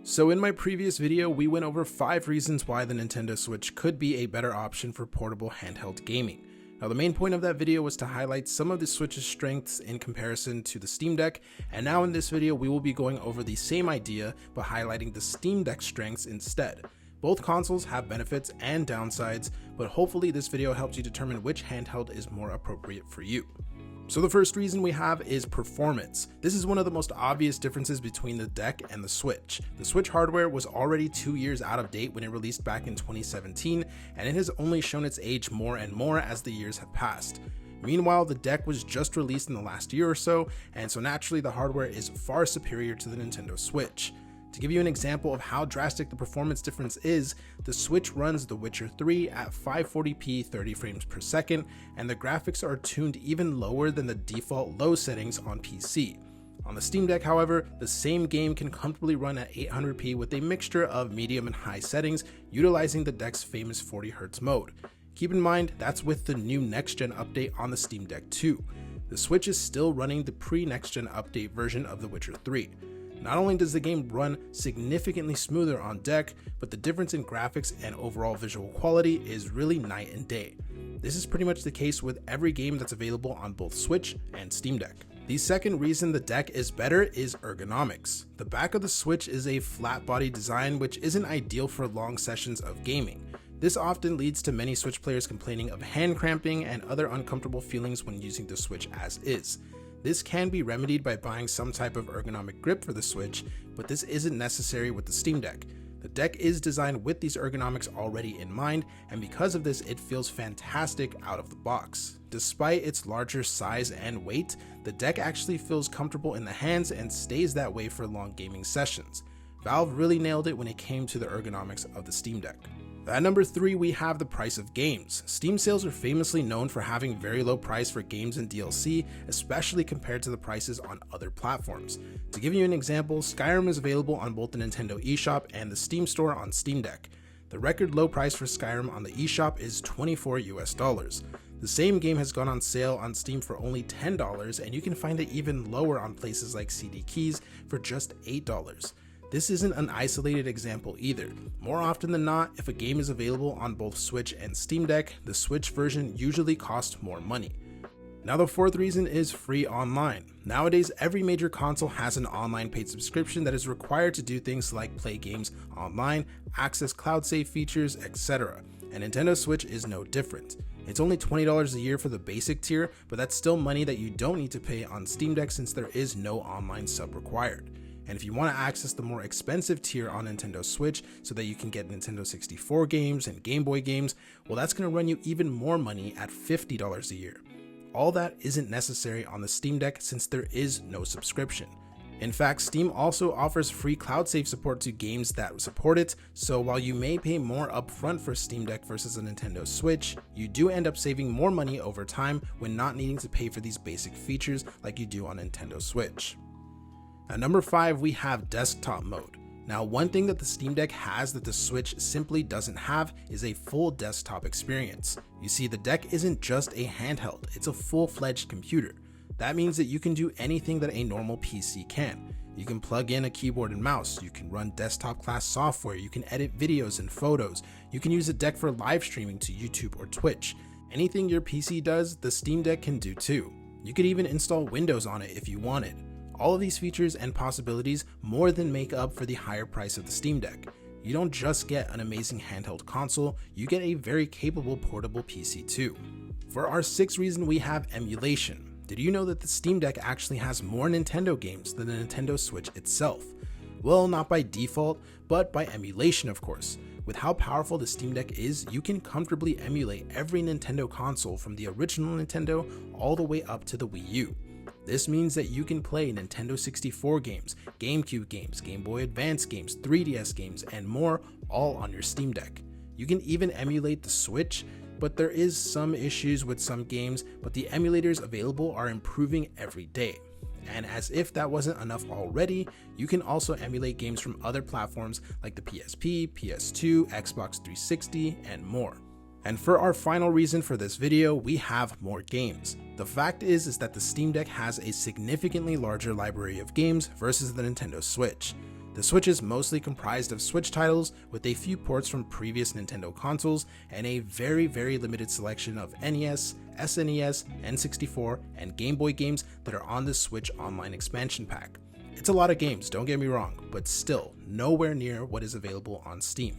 So in my previous video, we went over 5 reasons why the Nintendo Switch could be a better option for portable handheld gaming. Now the main point of that video was to highlight some of the Switch's strengths in comparison to the Steam Deck, and now in this video we will be going over the same idea but highlighting the Steam Deck strengths instead. Both consoles have benefits and downsides, but hopefully this video helps you determine which handheld is more appropriate for you. So the first reason we have is performance. This is one of the most obvious differences between the Deck and the Switch. The Switch hardware was already 2 years out of date when it released back in 2017, and it has only shown its age more and more as the years have passed. Meanwhile, the Deck was just released in the last year or so, and so naturally the hardware is far superior to the Nintendo Switch. To give you an example of how drastic the performance difference is, the Switch runs The Witcher 3 at 540p 30 frames per second, and the graphics are tuned even lower than the default low settings on PC. On the Steam Deck, however, the same game can comfortably run at 800p with a mixture of medium and high settings, utilizing the Deck's famous 40Hz mode. Keep in mind, that's with the new next-gen update on the Steam Deck 2. The Switch is still running the pre-next-gen update version of The Witcher 3. Not only does the game run significantly smoother on Deck, but the difference in graphics and overall visual quality is really night and day. This is pretty much the case with every game that's available on both Switch and Steam Deck. The second reason the Deck is better is ergonomics. The back of the Switch is a flat body design which isn't ideal for long sessions of gaming. This often leads to many Switch players complaining of hand cramping and other uncomfortable feelings when using the Switch as is. This can be remedied by buying some type of ergonomic grip for the Switch, but this isn't necessary with the Steam Deck. The Deck is designed with these ergonomics already in mind, and because of this it feels fantastic out of the box. Despite its larger size and weight, the Deck actually feels comfortable in the hands and stays that way for long gaming sessions. Valve really nailed it when it came to the ergonomics of the Steam Deck. At number 3, we have the price of games. Steam sales are famously known for having very low price for games and DLC, especially compared to the prices on other platforms. To give you an example, Skyrim is available on both the Nintendo eShop and the Steam Store on Steam Deck. The record low price for Skyrim on the eShop is $24 US. The same game has gone on sale on Steam for only $10, and you can find it even lower on places like CD Keys for just $8. This isn't an isolated example either. More often than not, if a game is available on both Switch and Steam Deck, the Switch version usually costs more money. Now the fourth reason is free online. Nowadays, every major console has an online paid subscription that is required to do things like play games online, access cloud save features, etc. And Nintendo Switch is no different. It's only $20 a year for the basic tier, but that's still money that you don't need to pay on Steam Deck since there is no online sub required. And if you want to access the more expensive tier on Nintendo Switch so that you can get Nintendo 64 games and Game Boy games, well that's going to run you even more money at $50 a year. All that isn't necessary on the Steam Deck since there is no subscription. In fact, Steam also offers free cloud save support to games that support it, so while you may pay more upfront for Steam Deck versus a Nintendo Switch, you do end up saving more money over time when not needing to pay for these basic features like you do on Nintendo Switch. At number 5, we have desktop mode. Now, one thing that the Steam Deck has that the Switch simply doesn't have is a full desktop experience. You see, the Deck isn't just a handheld, it's a full-fledged computer. That means that you can do anything that a normal PC can. You can plug in a keyboard and mouse, you can run desktop class software, you can edit videos and photos, you can use the Deck for live streaming to YouTube or Twitch. Anything your PC does, the Steam Deck can do too. You could even install Windows on it if you wanted. All of these features and possibilities more than make up for the higher price of the Steam Deck. You don't just get an amazing handheld console, you get a very capable portable PC too. For our 6th reason, we have emulation. Did you know that the Steam Deck actually has more Nintendo games than the Nintendo Switch itself? Well, not by default, but by emulation of course. With how powerful the Steam Deck is, you can comfortably emulate every Nintendo console from the original Nintendo all the way up to the Wii U. This means that you can play Nintendo 64 games, GameCube games, Game Boy Advance games, 3DS games, and more all on your Steam Deck. You can even emulate the Switch, but there is some issues with some games, but the emulators available are improving every day. And as if that wasn't enough already, you can also emulate games from other platforms like the PSP, PS2, Xbox 360, and more. And for our final reason for this video, we have more games. The fact is that the Steam Deck has a significantly larger library of games versus the Nintendo Switch. The Switch is mostly comprised of Switch titles with a few ports from previous Nintendo consoles and a very limited selection of NES, SNES, N64, and Game Boy games that are on the Switch Online expansion pack. It's a lot of games, don't get me wrong, but still nowhere near what is available on Steam.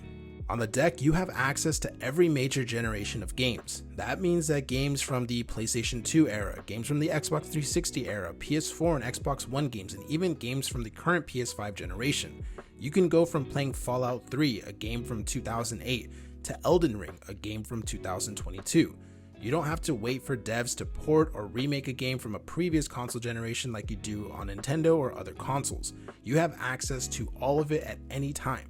On the deck, you have access to every major generation of games. That means that games from the PlayStation 2 era, games from the Xbox 360 era, PS4 and Xbox One games, and even games from the current PS5 generation. You can go from playing Fallout 3, a game from 2008, to Elden Ring, a game from 2022. You don't have to wait for devs to port or remake a game from a previous console generation like you do on Nintendo or other consoles. You have access to all of it at any time.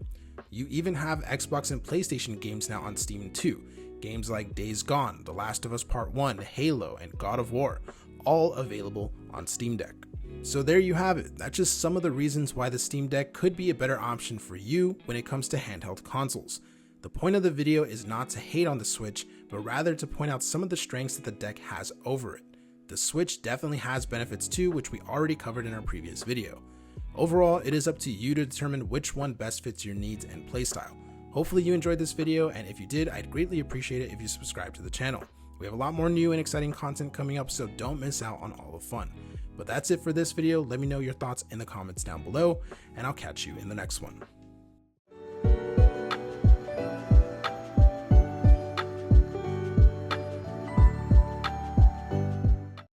You even have Xbox and PlayStation games now on Steam too. Games like Days Gone, The Last of Us Part 1, Halo, and God of War, all available on Steam Deck. So there you have it. That's just some of the reasons why the Steam Deck could be a better option for you when it comes to handheld consoles. The point of the video is not to hate on the Switch, but rather to point out some of the strengths that the deck has over it. The Switch definitely has benefits too, which we already covered in our previous video. Overall, it is up to you to determine which one best fits your needs and playstyle. Hopefully you enjoyed this video, and if you did, I'd greatly appreciate it if you subscribe to the channel. We have a lot more new and exciting content coming up, so don't miss out on all the fun. But that's it for this video. Let me know your thoughts in the comments down below, and I'll catch you in the next one.